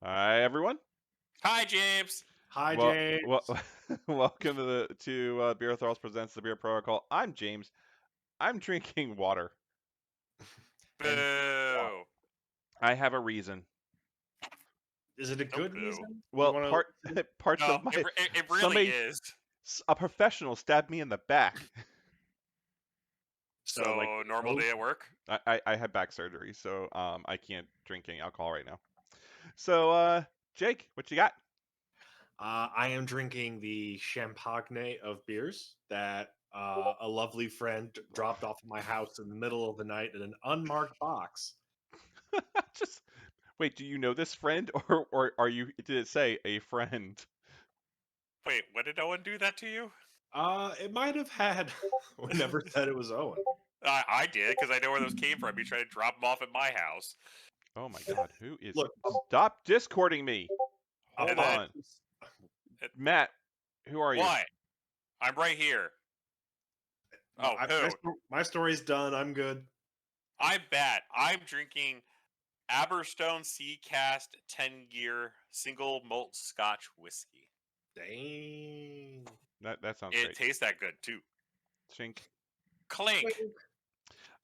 Hi, everyone. Hi, James. Hi, Well, James. well, welcome to BeerThralls presents the Beer Protocol. I'm James. I'm drinking water. And Boo. I have a reason. is it a Oh, good boo. reason? You Well, want parts No, of my it really somebody, is. a professional stabbed me in the back. like So, normal Coke? day at work? I had back surgery, so I can't drink any alcohol right now. So Jake, what you got? I am drinking the champagne of beers that a lovely friend dropped off at my house in the middle of the night in an unmarked box. Just wait. Do you know this friend, or are you? Did it say a friend? Wait, what did Owen do that to you? It might have had. We never said it was Owen. I did, because I know where those came from. You tried to drop them off at my house. Oh my God, who is? Look, Stop discording me. Hold And then, on. it, Matt, who are you? what? I'm right here. Oh, who? My story's done. I'm good. I'm bad. I'm drinking Aberstone Seacast 10-year single malt Scotch whiskey. Dang. That sounds It great. tastes that good, too. Chink. Clink.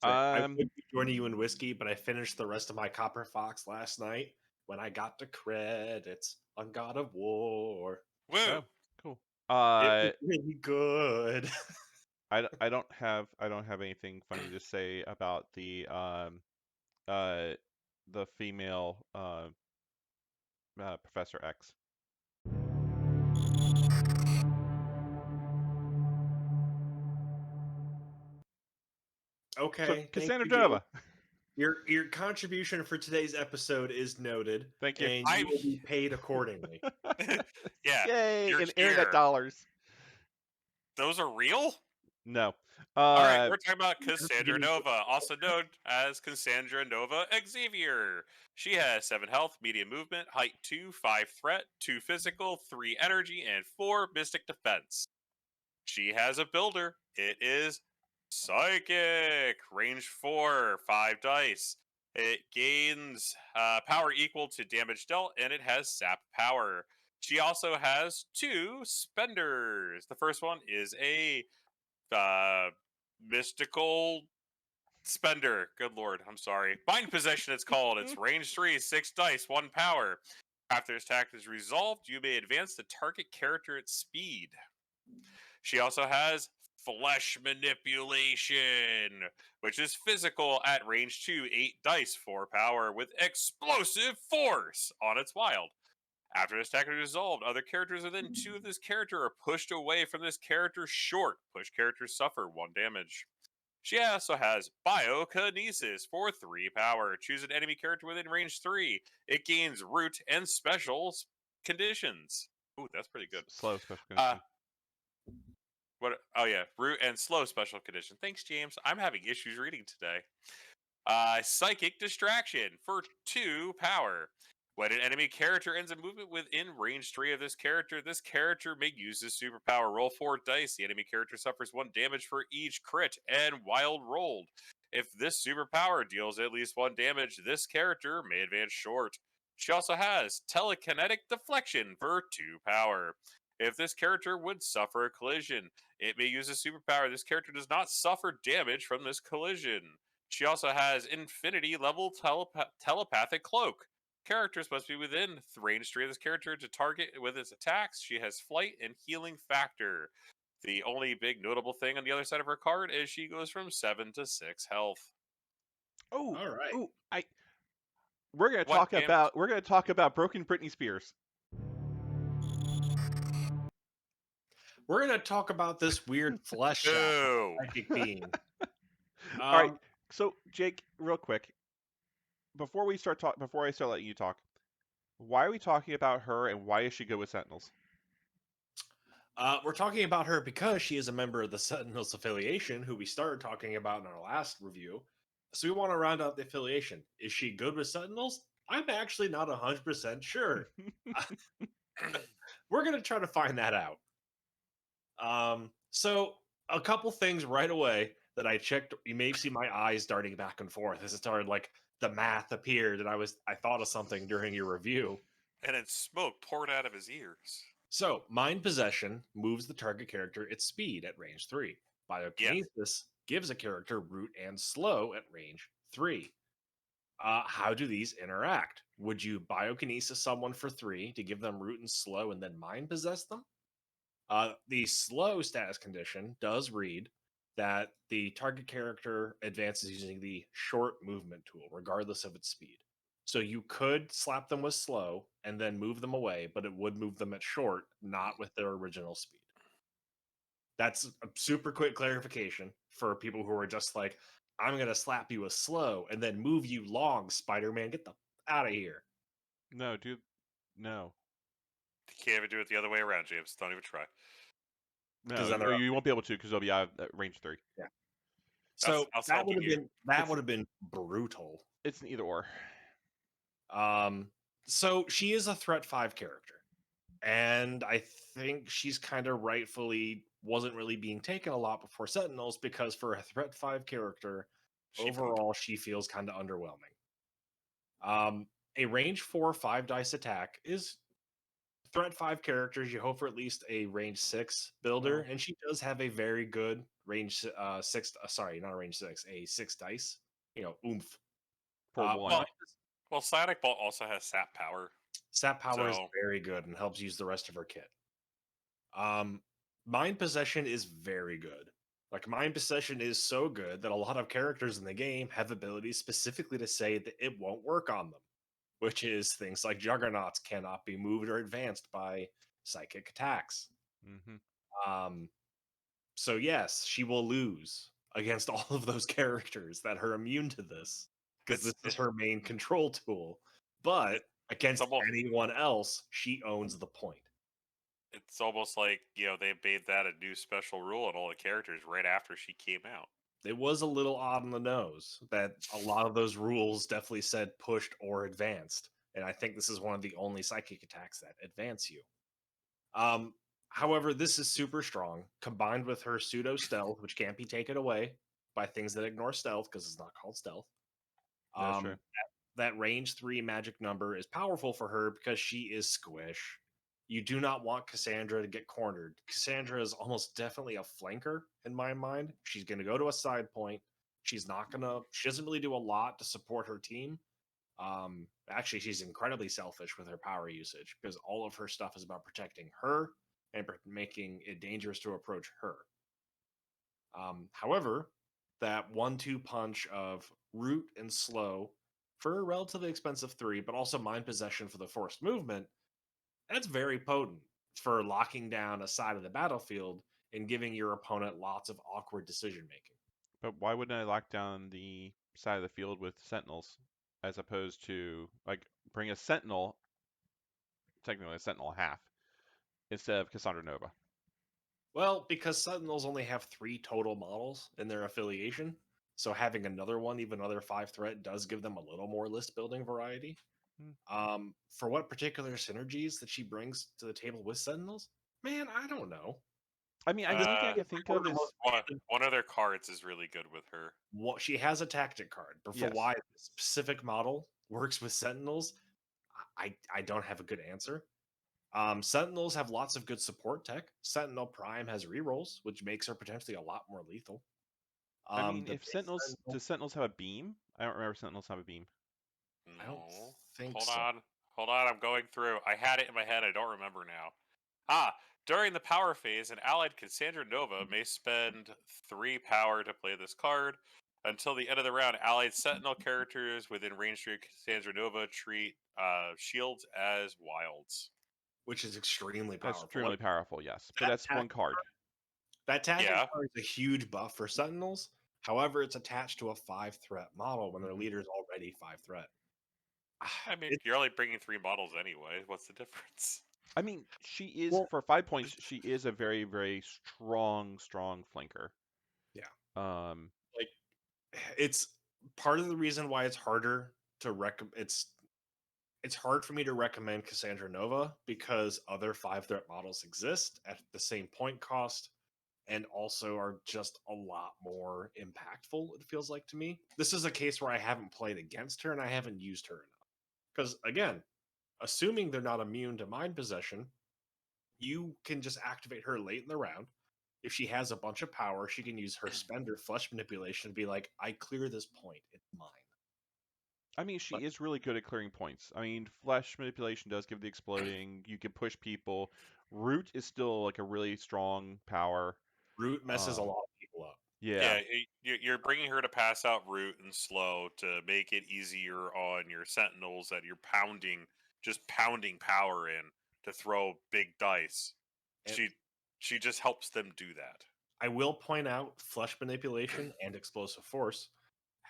I would be joining you in whiskey, but I finished the rest of my Copper Fox last night when I got the credits on God of War. Woo. Oh, cool. It was really good. I don't have anything funny to say about uh the female Professor X. So Okay, thank Cassandra you, Gabe. Genova. Your contribution for today's episode is noted, Thank you. and you I'm will be paid accordingly. yeah, Yay! you're In internet here. dollars. Those are real? No. All right, Uh, we're talking about You're Cassandra getting Nova, also known as Cassandra Nova Xavier. She has 7 health, medium movement, height 2, 5 threat, 2 physical, 3 energy, and 4 mystic defense. She has a builder. It is Psychic, range 4, 5 dice. It gains power equal to damage dealt, and it has sap power. She also has 2 spenders. The first one is a uh, mystical spender. Good lord, I'm sorry. Bind possession, it's called. It's range 3, 6 dice, 1 power. After this attack is resolved, you may advance the target character at speed. She also has flesh manipulation, which is physical at range 2, 8 dice, 4 power, with explosive force on its wild. After this attack is resolved, other characters within 2 of this character are pushed away from this character's short. Push characters suffer 1 damage. She also has Biokinesis for 3 power. Choose an enemy character within range 3. It gains root and special conditions. Ooh, that's pretty good. slow special Uh, condition. what? Oh yeah, root and slow special condition. Thanks, James. I'm having issues reading today. Psychic Distraction for 2 power. When an enemy character ends a movement within range 3 of this character may use this superpower. Roll 4 dice. The enemy character suffers 1 damage for each crit and wild rolled. If this superpower deals at least 1 damage, this character may advance short. She also has Telekinetic Deflection for 2 power. If this character would suffer a collision, it may use a superpower. This character does not suffer damage from this collision. She also has infinity level telepathic cloak. Characters must be within range 3 of this character to target with its attacks. She has flight and healing factor. The only big notable thing on the other side of her card is she goes from 7 to 6 health. Oh, All right. oh, I. What, James? We're gonna talk about Broken Britney Spears. We're gonna talk about this weird flesh shot Boo. psychic being. All right. Um, So Jake, real quick, before I start letting you talk, why are we talking about her and why is she good with Sentinels? we're talking about her because she is a member of the Sentinels affiliation, who we started talking about in our last review. So we want to round out the affiliation. Is she good with Sentinels? I'm actually not 100% sure. We're going to try to find that out. So a couple things right away that I checked. You may see my eyes darting back and forth as it started, like the math appeared, and I thought of something during your review. And then smoke poured out of his ears. So, Mind Possession moves the target character at speed at range 3. Biokinesis gives a character root and slow at range 3. How do these interact? Would you biokinesis someone for 3 to give them root and slow and then mind possess them? The slow status condition does read that the target character advances using the short movement tool, regardless of its speed. So you could slap them with slow and then move them away, but it would move them at short, not with their original speed. That's a super quick clarification for people who are just like, I'm going to slap you with slow and then move you long, Spider Man. Get the out of here. No, dude. No. You can't even do it the other way around, James. Don't even try. Because No, then they're you won't be able to because they'll be out at range 3. yeah. I was So that helping would have you. been that It's- would have been brutal. It's an either or. So she is a threat 5 character. And I think she's kind of rightfully wasn't really being taken a lot before Sentinels because for a threat 5 character, overall she feels kind of underwhelming. A range 4 5 dice attack is threat 5 characters. You hope for at least a range 6 builder, Well. and she does have a very good range 6. Sorry, not a range 6, a 6 dice. Oomph. For one. Well, Sonic Bolt also has sap power. Sap power is So- very good and helps use the rest of her kit. Mind possession is very good. Like mind possession is so good that a lot of characters in the game have abilities specifically to say that it won't work on them, which is things like Juggernauts cannot be moved or advanced by psychic attacks. Mm-hmm. So yes, she will lose against all of those characters that are immune to this because this is her main control tool. But against anyone else, she owns the point. It's almost like, they made that a new special rule on all the characters right after she came out. It was a little odd on the nose that a lot of those rules definitely said pushed or advanced. And I think this is one of the only psychic attacks that advance you. However, this is super strong, combined with her pseudo stealth, which can't be taken away by things that ignore stealth because it's not called stealth. That's true. That range 3 magic number is powerful for her because she is squish. You do not want Cassandra to get cornered. Cassandra is almost definitely a flanker in my mind. She's going to go to a side point. She doesn't really do a lot to support her team. Actually, she's incredibly selfish with her power usage because all of her stuff is about protecting her and making it dangerous to approach her. However, that 1-2 punch of root and slow for a relatively expensive 3, but also mind possession for the forced movement, that's very potent for locking down a side of the battlefield and giving your opponent lots of awkward decision making. But why wouldn't I lock down the side of the field with Sentinels as opposed to bring a Sentinel, technically a Sentinel half, instead of Cassandra Nova? Well, because Sentinels only have 3 total models in their affiliation, so having another one, even another 5 threat, does give them a little more list building variety. For what particular synergies that she brings to the table with Sentinels, man, I don't know. I mean, I can think of is one of their cards is really good with her. What she has a tactic card, but for why the specific model works with Sentinels, I don't have a good answer. Sentinels have lots of good support tech. Sentinel Prime has rerolls, which makes her potentially a lot more lethal. I mean, if Sentinels does Sentinels have a beam? I don't remember Sentinels have a beam. I don't think Hold so. Hold on, I'm going through. I had it in my head, I don't remember now. During the power phase, an allied Cassandra Nova may spend 3 power to play this card. Until the end of the round, allied Sentinel characters within range 3 Cassandra Nova treat shields as wilds. Which is extremely powerful. Extremely powerful, yes. But that's one card. That tactic card is a huge buff for Sentinels. However, it's attached to a 5 threat model when their leader is already 5 threat. I mean, you're only bringing 3 models anyway. What's the difference? I mean, she is, for 5 points, she is a very, very strong flanker. Yeah. It's part of the reason why it's harder to it's hard for me to recommend Cassandra Nova because other 5 threat models exist at the same point cost and also are just a lot more impactful, it feels like to me. This is a case where I haven't played against her and I haven't used her enough. Because again, assuming they're not immune to mind possession, you can just activate her late in the round. If she has a bunch of power, she can use her spender flesh manipulation to be like, I clear this point, it's mine. I mean, she But is really good at clearing points. I mean, flesh manipulation does give the exploding. You can push people. Root is still like a really strong power. Root messes a Um, lot of people up. yeah. Yeah, you're bringing her to pass out root and slow to make it easier on your sentinels that you're just pounding power in to throw big dice. And She just helps them do that. I will point out flesh manipulation and explosive force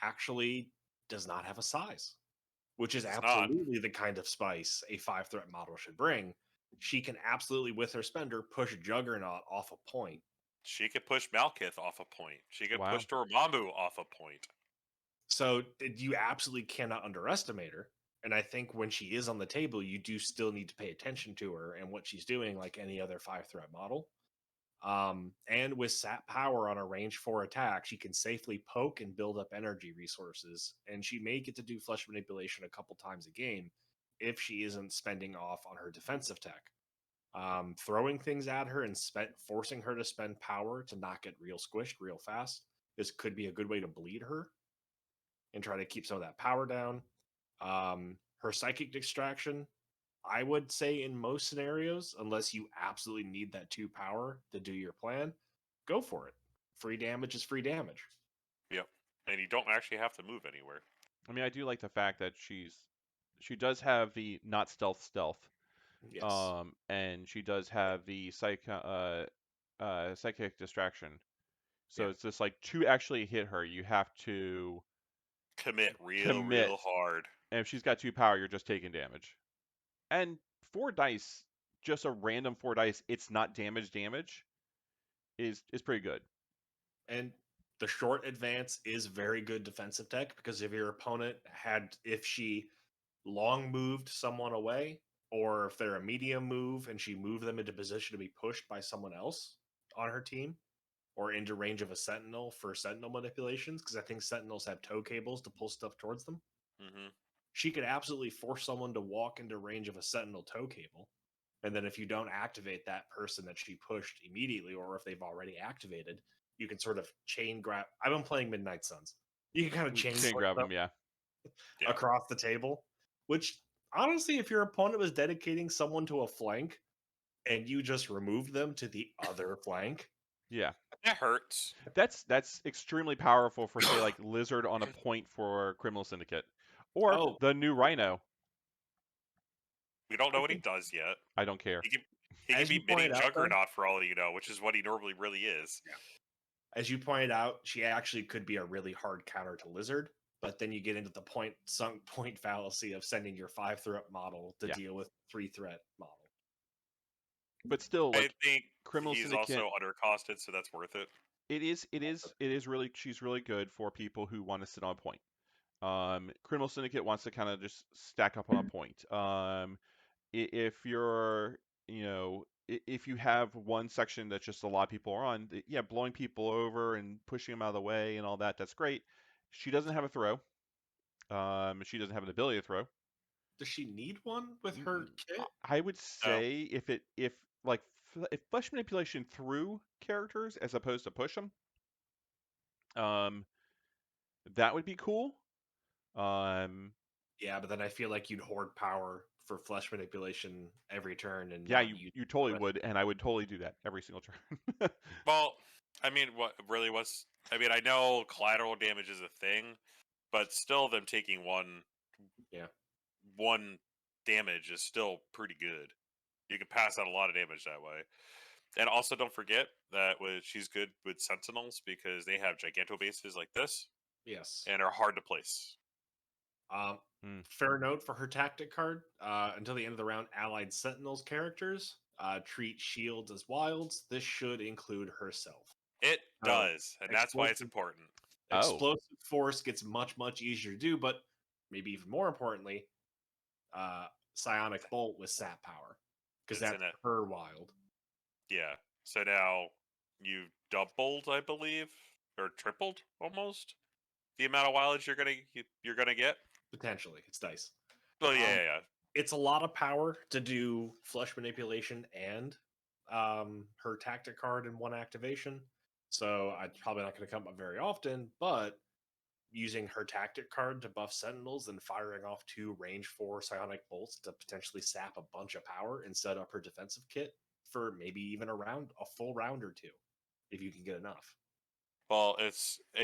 actually does not have a size, which is It's not. absolutely the kind of spice a 5-threat model should bring. She can absolutely, with her spender, push Juggernaut off a point. She could push Malkith off a point. She could Wow. push Dormammu off a point. So you absolutely cannot underestimate her. And I think when she is on the table, you do still need to pay attention to her and what she's doing, like any other 5-threat model. And with sap power on a range 4 attack, she can safely poke and build up energy resources. And she may get to do flesh manipulation a couple times a game if she isn't spending off on her defensive tech. Throwing things at her and forcing her to spend power to not get real squished real fast. This could be a good way to bleed her and try to keep some of that power down. Her psychic distraction, I would say in most scenarios, unless you absolutely need that 2 power to do your plan, go for it. Free damage is free damage. Yep. And you don't actually have to move anywhere. I mean, I do like the fact that she does have the not stealth, Yes. and she does have the psychic distraction. So Yeah. it's just like to actually hit her, you have to Commit real, commit. real hard. And if she's got 2 power, you're just taking damage. And 4 dice, just a random 4 dice, it's not damage, is pretty good. And the short advance is very good defensive tech because if your opponent if she long moved someone away, or if they're a medium move and she moved them into position to be pushed by someone else on her team, or into range of a sentinel for sentinel manipulations, because I think sentinels have tow cables to pull stuff towards them. Hmm. She could absolutely force someone to walk into range of a sentinel tow cable. And then if you don't activate that person that she pushed immediately, or if they've already activated, you can sort of chain grab. I've been playing Midnight Suns. You can kind of chain Chain push grab them them, yeah. Yeah. across the table, which honestly, if your opponent was dedicating someone to a flank and you just removed them to the other flank, Yeah. That hurts. That's extremely powerful for say like Lizard on a point for Criminal Syndicate. Or oh, the new Rhino. We don't know what he does yet. I don't care. He could as you be mini pointed out, though, Juggernaut for all you know, which is what he normally really is. as you pointed out, she actually could be a really hard counter to Lizard. But then you get into the sunk point fallacy of sending your 5-threat model to Yeah. deal with 3-threat model. But still, I like think Criminal he's Syndicate, also undercosted, so that's worth it. it is really she's really good for people who want to sit on a point. Criminal Syndicate wants to kind of just stack up on a point. If you're, if you have one section that just a lot of people are on, yeah, blowing people over and pushing them out of the way and all that, that's great. She doesn't have a throw. She doesn't have an ability to throw. Does she need one with her kit? I would No. say if like if flesh manipulation through characters as opposed to push them, that would be cool. Yeah, but then I feel like you'd hoard power for flesh manipulation every turn and Yeah, not you use you totally the rest. would, and I would totally do that every single turn. Well, I mean, I know collateral damage is a thing, but still, them taking Yeah. one damage is still pretty good. You can pass out a lot of damage that way. And also, don't forget that she's good with Sentinels because they have giganto bases like this Yes. and are hard to place. Fair note for her tactic card. Until the end of the round, allied Sentinels characters treat shields as wilds. This should include herself. It does, and that's why it's explosive- important. Oh, Explosive force gets much, much easier to do, but maybe even more importantly, psionic bolt with sap power, because It's that's in it. her wild. Yeah. So now you doubled, I believe, or tripled almost the amount of mileage you're gonna get. Potentially, it's dice. Well, yeah. it's a lot of power to do flesh manipulation and her tactic card in one activation. So I'm probably not going to come up very often, but using her tactic card to buff Sentinels and firing off 2 range 4 psionic bolts to potentially sap a bunch of power and set up her defensive kit for maybe even a full round or 2, if you can get enough. Well,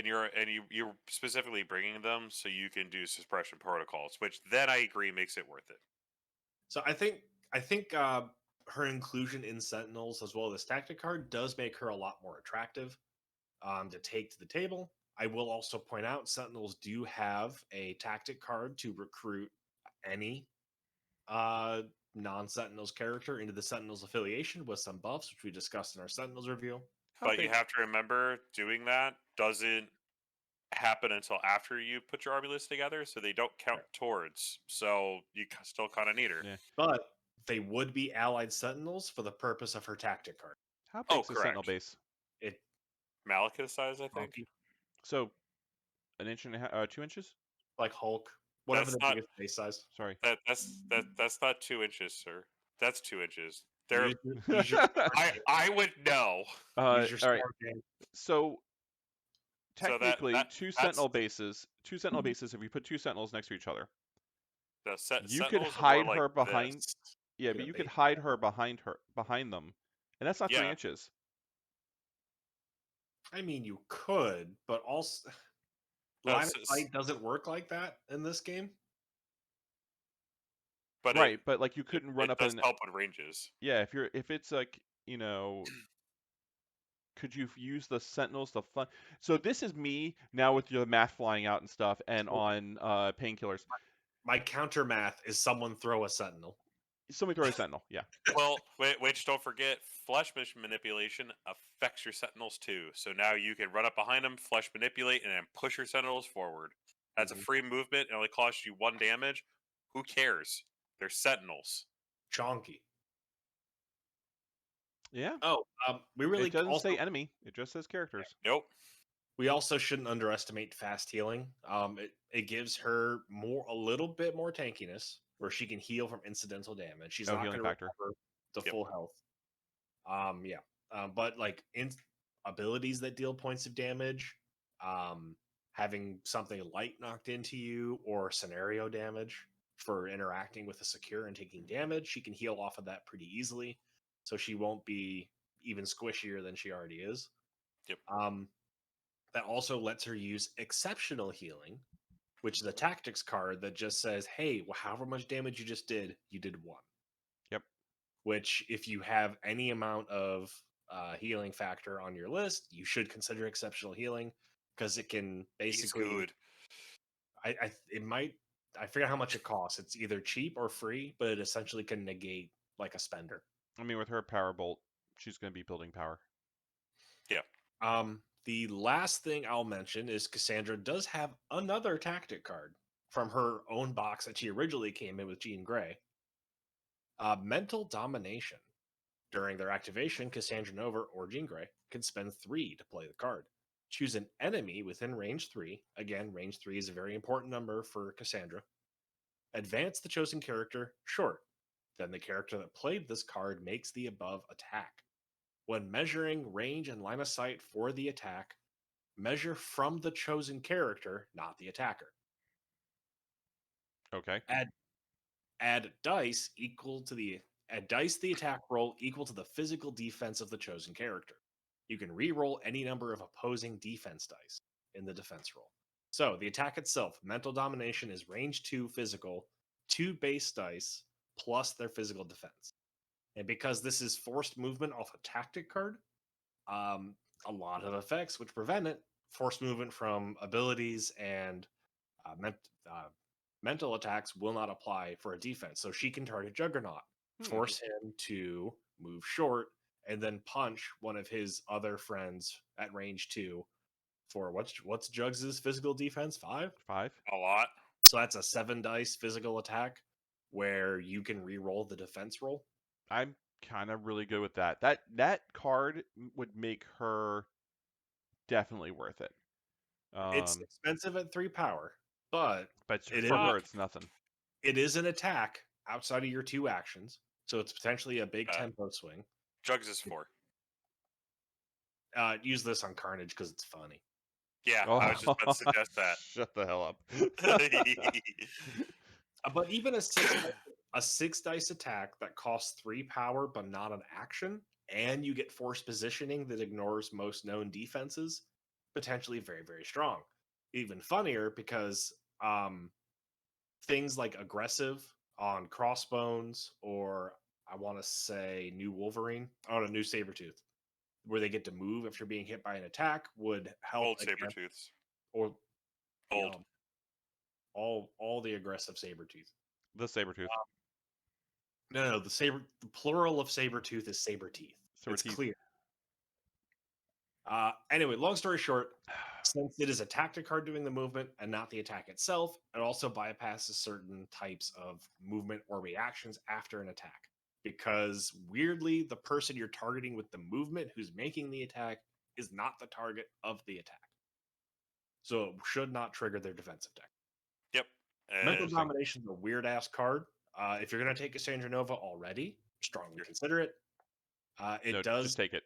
you're specifically bringing them so you can do suppression protocols, which then I agree makes it worth it. So I think her inclusion in Sentinels as well as this tactic card does make her a lot more attractive to take to the table. I will also point out Sentinels do have a tactic card to recruit any non-Sentinels character into the Sentinels affiliation with some buffs, which we discussed in our Sentinels review. How But you big? have to remember doing that doesn't happen until after you put your army list together, so they don't count towards. So you still kind of need her. Yeah. But they would be allied Sentinels for the purpose of her tactic card. How Oh, big's the Sentinel correct. base? It Malekith size, I think. So, an inch and a half, 2 inches? like Hulk, whatever That's the not biggest base size. Sorry. that's not 2 inches, sir. That's 2 inches. There, Use your I would know. use your All right. smart game. So So technically, that's two Sentinel bases. If you put 2 Sentinels next to each other, the you could Sentinels are more hide like her behind. this. Yeah, but Yeah, you could base. hide her behind them, and that's not 3 Yeah. inches. I mean, you could, but also line of sight doesn't work like that in this game. But Right, but like you couldn't run it up does and help with ranges. yeah, if it's like could you use the Sentinels to fun? So this is me now with your math flying out and stuff, and So on painkillers. my counter math is someone throw a Sentinel. Somebody throw a Sentinel. Yeah. Well, which don't forget, flesh manipulation affects your Sentinels too. So now you can run up behind them, flesh manipulate, and then push your Sentinels forward. That's a Mhm. free movement. It only costs you 1 damage. Who cares? They're Sentinels. Chonky. Yeah. Oh, we really It doesn't also say enemy. It just says characters. Nope. we also shouldn't underestimate fast healing. It gives her a little bit more tankiness, where she can heal from incidental damage. She's Oh, not healing going to factor. recover the Yep. full health. Yeah. But like abilities that deal points of damage, having something light knocked into you or scenario damage for interacting with a secure and taking damage, she can heal off of that pretty easily. So she won't be even squishier than she already is. Yep. That also lets her use exceptional healing, which is a tactics card that just says, hey, well, however much damage you just did, you did 1. Yep. Which, if you have any amount of healing factor on your list, you should consider exceptional healing, because it can He's basically. good. I forget how much it costs. It's either cheap or free, but it essentially can negate like a spender. I mean, with her power bolt, she's going to be building power. Yeah. The last thing I'll mention is Cassandra does have another tactic card from her own box that she originally came in with Jean Grey. Mental Domination. During their activation, Cassandra Nova or Jean Grey can spend 3 to play the card. Choose an enemy within range 3. Again, range 3 is a very important number for Cassandra. Advance the chosen character short. Then the character that played this card makes the above attack. When measuring range and line of sight for the attack, measure from the chosen character, not the attacker. Okay. Add dice the attack roll equal to the physical defense of the chosen character. You can re-roll any number of opposing defense dice in the defense roll. So the attack itself, mental domination, is range 2 physical, 2 base dice plus their physical defense. And because this is forced movement off a tactic card, a lot of effects which prevent it, forced movement from abilities and mental attacks will not apply for a defense. So she can target Juggernaut, force him to move short, and then punch one of his other friends at range 2 for what's Jugs' physical defense? 5? 5. A lot. So that's a 7 dice physical attack where you can re-roll the defense roll. I'm kind of really good with that. That card would make her definitely worth it. It's expensive at 3 power, but But it for is her, it's nothing. it is an attack outside of your 2 actions. So it's potentially a big tempo swing. Jugs is 4. Use this on Carnage because it's funny. Yeah, I was just about to suggest that. Shut the hell up. But even a 6 dice attack that costs 3 power but not an action, and you get force positioning that ignores most known defenses, potentially very, very strong. Even funnier because things like aggressive on Crossbones, or I want to say New Wolverine, or a New Sabretooth, where they get to move if you're being hit by an attack, would help Old against, Sabretooths. or Old. all the aggressive Sabretooth. The Sabretooth. No, the plural of Sabretooth is Saberteeth. It's Sabretooth. clear. Anyway, long story short, since it is a tactic card doing the movement and not the attack itself, it also bypasses certain types of movement or reactions after an attack. Because weirdly, the person you're targeting with the movement who's making the attack is not the target of the attack. So it should not trigger their defensive deck. Yep. Mental Interesting. Domination is a weird ass card. If you're going to take Cassandra Nova already, strongly consider it. No, just take it.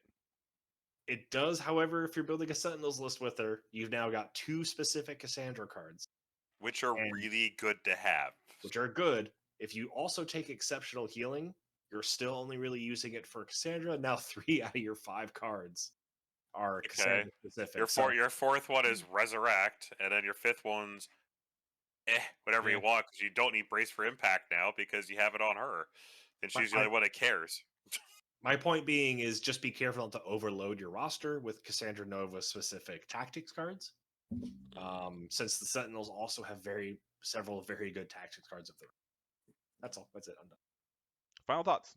It does, however, if you're building a Sentinels list with her, you've now got 2 specific Cassandra cards, Which are and- really good to have. which are good. If you also take Exceptional Healing, you're still only really using it for Cassandra. Now 3 out of your 5 cards are Okay. Cassandra specific. Your fourth one is Resurrect, and then your fifth one's whatever you Yeah. want, because you don't need Brace for Impact now because you have it on her. And she's the only one that cares. My point being is just be careful not to overload your roster with Cassandra Nova specific tactics cards. Since the Sentinels also have several very good tactics cards of their own. That's all. That's it. I'm done. Final thoughts.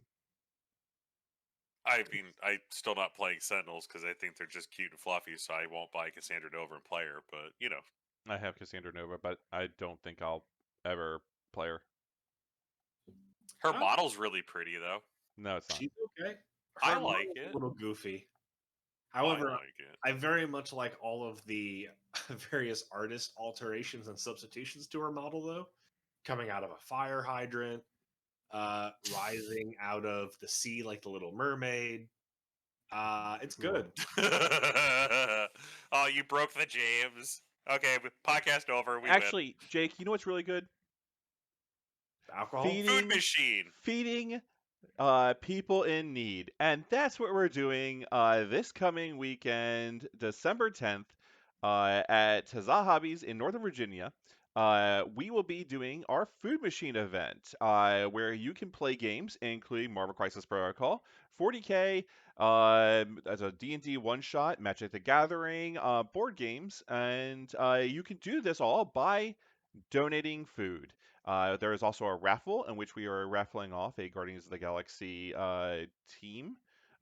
I mean, I'm still not playing Sentinels because I think they're just cute and fluffy, so I won't buy Cassandra Nova and play her. But, you know. I have Cassandra Nova, but I don't think I'll ever play her. Her model's really pretty, though. No, it's not. She's okay. I like it. A little goofy. However, I like it. I very much like all of the various artist alterations and substitutions to her model, though. Coming out of a fire hydrant, rising out of the sea like the Little Mermaid. It's good. Oh, you broke the James. Okay, podcast over. We Actually, Jake, you know what's really good? Alcohol? Food machine. Feeding people in need. And that's what we're doing this coming weekend, December 10th, at Huzzah Hobbies in Northern Virginia. We will be doing our food machine event, where you can play games, including Marvel Crisis Protocol, 40K, as a D&D one-shot, Magic the Gathering, board games, and you can do this all by donating food. There is also a raffle in which we are raffling off a Guardians of the Galaxy team,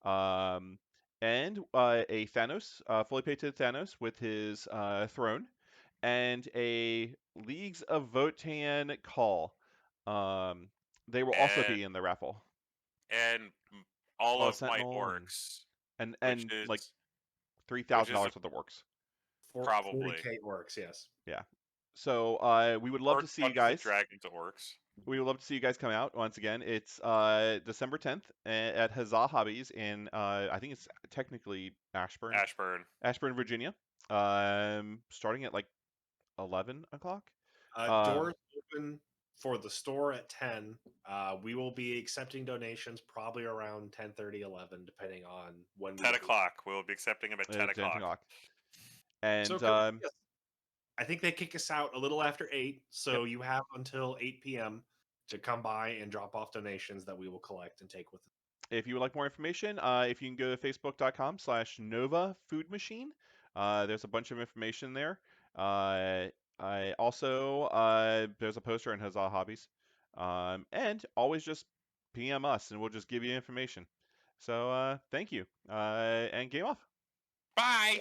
and a Thanos, fully painted Thanos with his throne, and a Leagues of Votan call. They will also be in the raffle. And all Oh, of my Sentinel orcs. and Which like is $3,000 worth of works. Probably. 40K orcs, yes. Yeah. So we would love to see you guys. Dragons orcs. We would love to see you guys come out once again. It's December 10th at Huzzah Hobbies in I think it's technically Ashburn, Virginia. Starting at like 11 o'clock. Doors open for the store at 10. We will be accepting donations probably around 10:30, 11, depending on when. 10 o'clock. We'll be accepting them at 10 o'clock. And so, yes. I think they kick us out a little after 8, so you have until 8 p.m. to come by and drop off donations that we will collect and take with us. If you would like more information, if you can go to facebook.com/Nova Food Machine, there's a bunch of information there. I also there's a poster in Huzzah Hobbies, and always just PM us and we'll just give you information. So thank you, and game off. Bye.